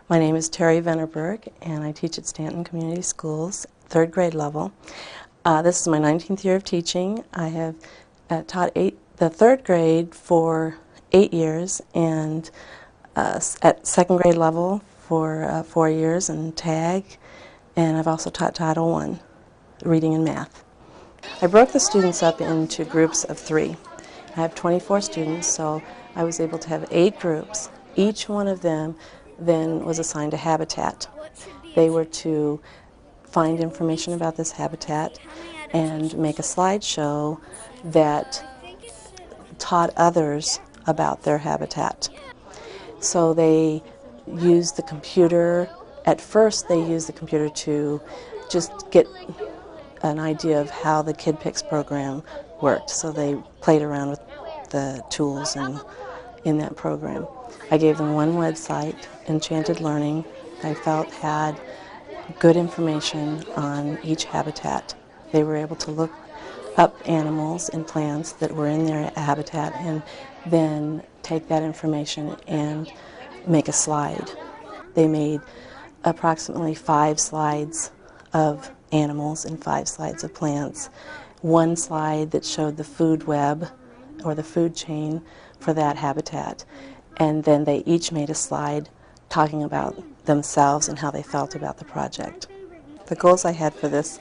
My name is Terry Vennerberg, and I teach at Stanton Community Schools, third grade level. This is my 19th year of teaching. I have taught the third grade for 8 years, and at second grade level for 4 years in TAG, and I've also taught Title I, reading and math. I broke the students up into groups of 3. I have 24 students, so I was able to have 8 groups. Each one of them then was assigned a habitat. They were to find information about this habitat and make a slideshow that taught others about their habitat. So they used the computer. At first they used the computer to just get an idea of how the KidPix program worked. So they played around with the tools in that program. I gave them one website, Enchanted Learning, I felt had good information on each habitat. They were able to look up animals and plants that were in their habitat and then take that information and make a slide. They made approximately 5 slides of animals and 5 slides of plants. One slide that showed the food web or the food chain for that habitat. And then they each made a slide talking about themselves and how they felt about the project. The goals I had for this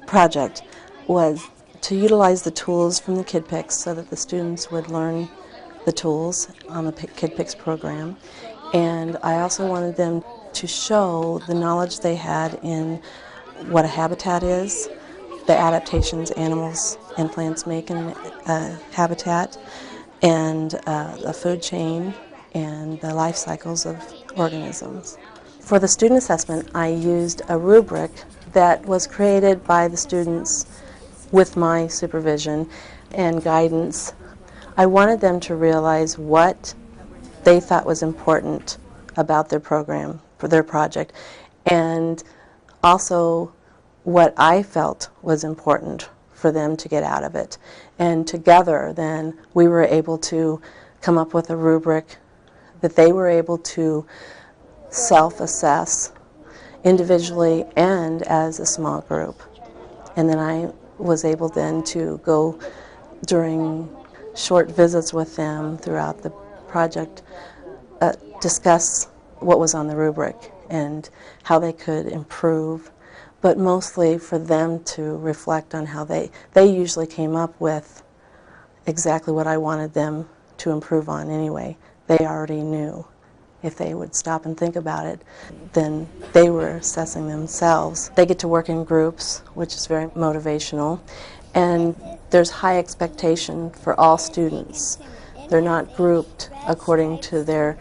project was to utilize the tools from the KidPix so that the students would learn the tools on the KidPix program. And I also wanted them to show the knowledge they had in what a habitat is, the adaptations animals and plants make in a habitat, and a food chain, and the life cycles of organisms. For the student assessment, I used a rubric that was created by the students with my supervision and guidance. I wanted them to realize what they thought was important about their program, for their project, and also what I felt was important for them to get out of it. And together then we were able to come up with a rubric that they were able to self-assess individually and as a small group. And then I was able then to go during short visits with them throughout the project, discuss what was on the rubric and how they could improve, but mostly for them to reflect on how they usually came up with exactly what I wanted them to improve on anyway. They already knew. If they would stop and think about it, then they were assessing themselves. They get to work in groups, which is very motivational, and there's high expectation for all students. They're not grouped according to their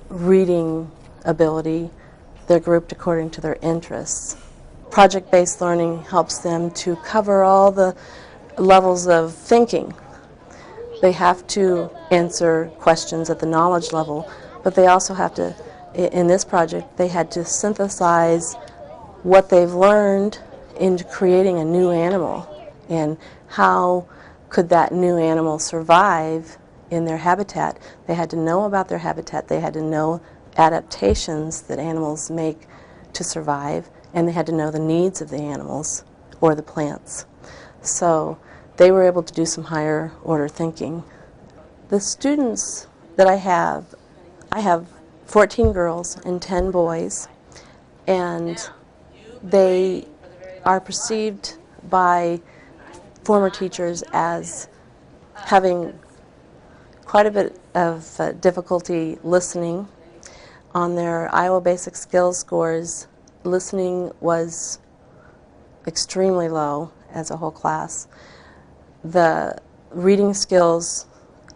reading ability, they're grouped according to their interests. Project-based learning helps them to cover all the levels of thinking. They have to answer questions at the knowledge level, but they also have to, in this project, they had to synthesize what they've learned into creating a new animal, and how could that new animal survive in their habitat. They had to know about their habitat, they had to know adaptations that animals make to survive, and they had to know the needs of the animals or the plants. So they were able to do some higher order thinking. The students that I have 14 girls and 10 boys, and they are perceived by former teachers as having quite a bit of difficulty listening. On their Iowa Basic Skills scores, listening was extremely low as a whole class. The reading skills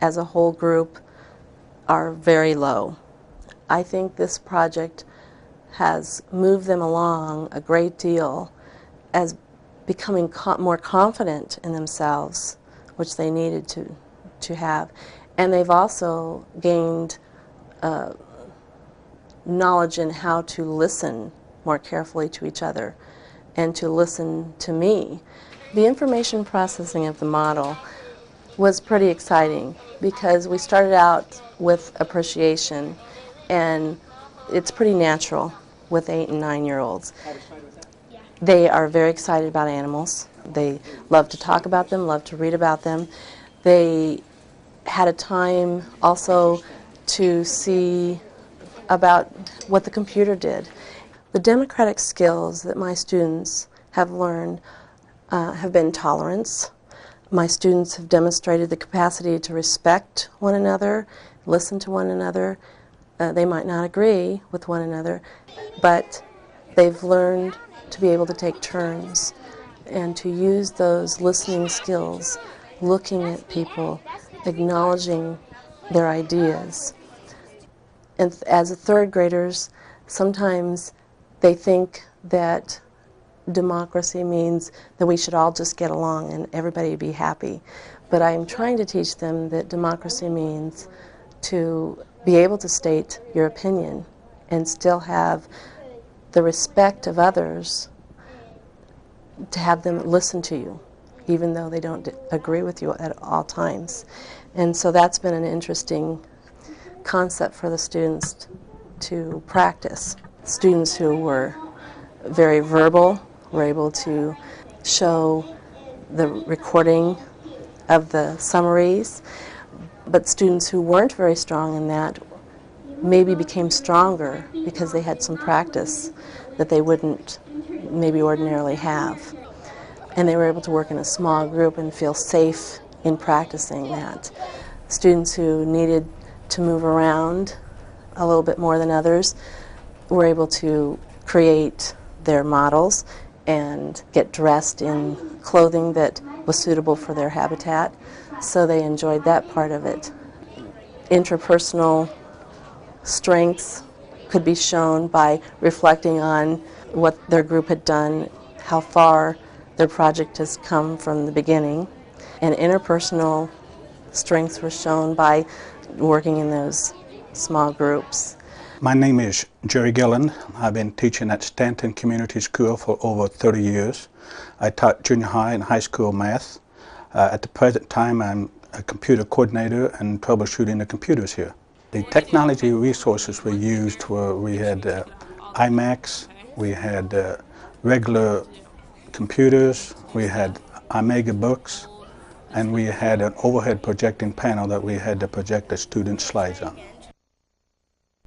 as a whole group are very low. I think this project has moved them along a great deal as becoming more confident in themselves, which they needed to have. And they've also gained knowledge in how to listen more carefully to each other and to listen to me. The information processing of the model was pretty exciting because we started out with appreciation, and it's pretty natural with 8- and 9-year-olds. They are very excited about animals. They love to talk about them, love to read about them. They had a time also to see about what the computer did. The democratic skills that my students have learned have been tolerance. My students have demonstrated the capacity to respect one another, listen to one another. They might not agree with one another, but they've learned to be able to take turns and to use those listening skills, looking at people, acknowledging their ideas. And as third graders, sometimes they think that democracy means that we should all just get along and everybody be happy. But I'm trying to teach them that democracy means to be able to state your opinion and still have the respect of others, to have them listen to you, even though they don't agree with you at all times. And so that's been an interesting concept for the students to practice. Students who were very verbal were able to show the recording of the summaries, but students who weren't very strong in that maybe became stronger because they had some practice that they wouldn't maybe ordinarily have. And they were able to work in a small group and feel safe in practicing that. Students who needed to move around a little bit more than others were able to create their models and get dressed in clothing that was suitable for their habitat, so they enjoyed that part of it. Interpersonal strengths could be shown by reflecting on what their group had done, how far their project has come from the beginning, and interpersonal strengths were shown by working in those small groups. My name is Jerry Gillen. I've been teaching at Stanton Community School for over 30 years. I taught junior high and high school math. At the present time, I'm a computer coordinator and troubleshooting the computers here. The technology resources we used were, we had iMacs, we had regular computers, we had iMega books, and we had an overhead projecting panel that we had to project the students' slides on.